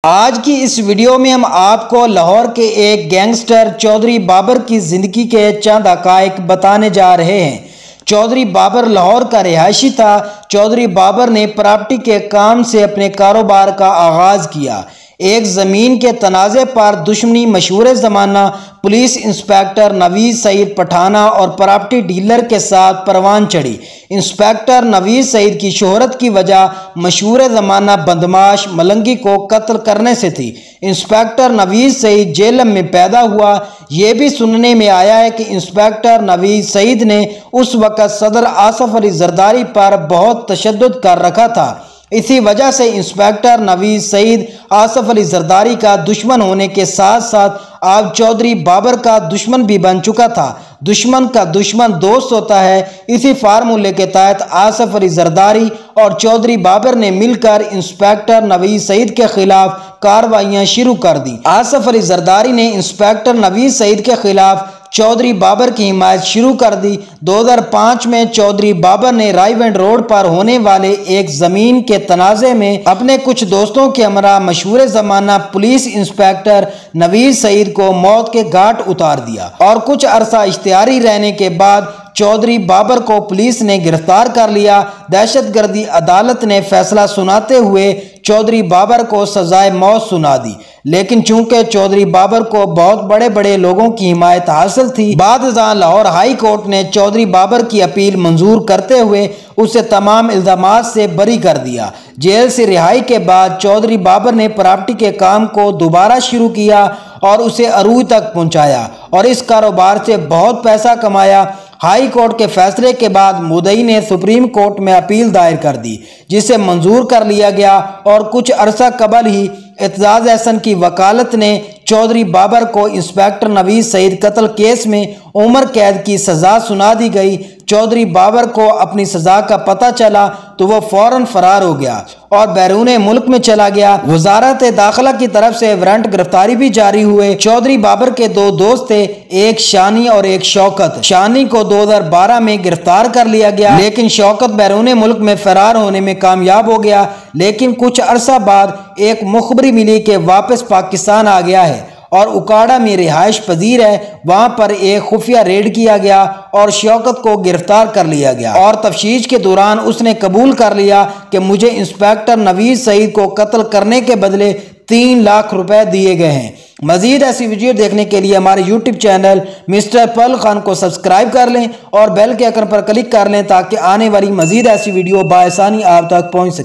آج کی اس ویڈیو میں ہم آپ کو لاہور کے ایک گینگسٹر چودھری بابر کی زندگی کے چند حقائق بتانے جا رہے ہیں۔ چودھری بابر لاہور کا رہائشی تھا۔ چودھری بابر نے پراپرٹی کے کام سے اپنے کاروبار کا آغاز کیا۔ ایک زمین کے تنازع پر دشمنی مشہور زمانہ پولیس انسپکٹر نوید سعید پٹھانہ اور پراپرٹی ڈیلر کے ساتھ پروان چڑھی۔ انسپکٹر نوید سعید کی شہرت کی وجہ مشہور زمانہ بدمعاش ملنگی کو قتل کرنے سے تھی۔ انسپکٹر نوید سعید جیل میں پیدا ہوا۔ یہ بھی سننے میں آیا ہے کہ انسپکٹر نوید سعید نے اس وقت صدر آصف علی زرداری پر بہت تشدد کر رکھا تھا۔ اسی وجہ سے انسپکٹر نوید سعید آصف علی زرداری کا دشمن ہونے کے ساتھ ساتھ آپ چودھری بابر کا دشمن بھی بن چکا تھا۔ دشمن کا دشمن دوست ہوتا ہے۔ اسی فارمولے کے تحت آصف علی زرداری اور چودھری بابر نے مل کر انسپکٹر نوید سعید کے خلاف کارروائیاں شروع کر دی۔ آصف علی زرداری نے انسپکٹر نوید سعید کے خلاف چودھری بابر کی حمایت شروع کر دی۔ 2005 میں چودھری بابر نے رائے وینڈ روڈ پر ہونے والے ایک زمین کے تنازع میں اپنے کچھ دوستوں کے ہمراہ مشہور زمانہ پولیس انسپکٹر نوید سعید کو موت کے گھاٹ اتار دیا اور کچھ عرصہ اشتہاری رہنے کے بعد چودھری بابر کو پولیس نے گرفتار کر لیا۔ دہشت گردی عدالت نے فیصلہ سناتے ہوئے چودھری بابر کو سزائے موت سنا دی، لیکن چونکہ چودھری بابر کو بہت بڑے بڑے لوگوں کی حمایت حاصل تھی، بعد ازاں لاہور ہائی کورٹ نے چودھری بابر کی اپیل منظور کرتے ہوئے اسے تمام الزامات سے بری کر دیا۔ جیل سے رہائی کے بعد چودھری بابر نے پراپرٹی کے کام کو دوبارہ شروع کیا اور اسے عروج تک پہنچایا اور اس کاروبار سے بہت پیسہ کمایا۔ ہائی کورٹ کے فیصلے کے بعد مدعی نے سپریم کورٹ میں اپیل دائر کر دی، جسے منظور کر لیا گیا اور کچھ عرصہ قبل ہی اعتزاز احسن کی وکالت نے چودھری بابر کو انسپکٹر نوید سعید قتل کیس میں عمر قید کی سزا سنا دی گئی۔ چودھری بابر کو اپنی سزا کا پتہ چلا تو وہ فوراً فرار ہو گیا اور بیرون ملک میں چلا گیا۔ وزارت داخلہ کی طرف سے وارنٹ گرفتاری بھی جاری ہوئے۔ چودھری بابر کے دو دوست تھے، ایک شانی اور ایک شوکت۔ شانی کو 2012 میں گرفتار کر لیا گیا، لیکن شوکت بیرون ملک میں فرار ہونے میں کامیاب ہو گیا۔ لیکن کچھ عرصہ بعد ایک مخبری ملی کہ واپس پاکستان آ گیا ہے اور اکاڑا میں رہائش پذیر ہے۔ وہاں پر ایک خفیہ ریڈ کیا گیا اور شوکت کو گرفتار کر لیا گیا اور تفتیش کے دوران اس نے قبول کر لیا کہ مجھے انسپکٹر نوید سعید کو قتل کرنے کے بدلے 3 لاکھ روپے دیے گئے ہیں۔ مزید ایسی ویڈیو دیکھنے کے لیے ہمارے یوٹیوب چینل مسٹر پل خان کو سبسکرائب کر لیں اور بیل کے آئیکن پر کلک کر لیں تاکہ آنے والی مزید ایسی ویڈیو بآسانی آپ تک پہنچ سکے۔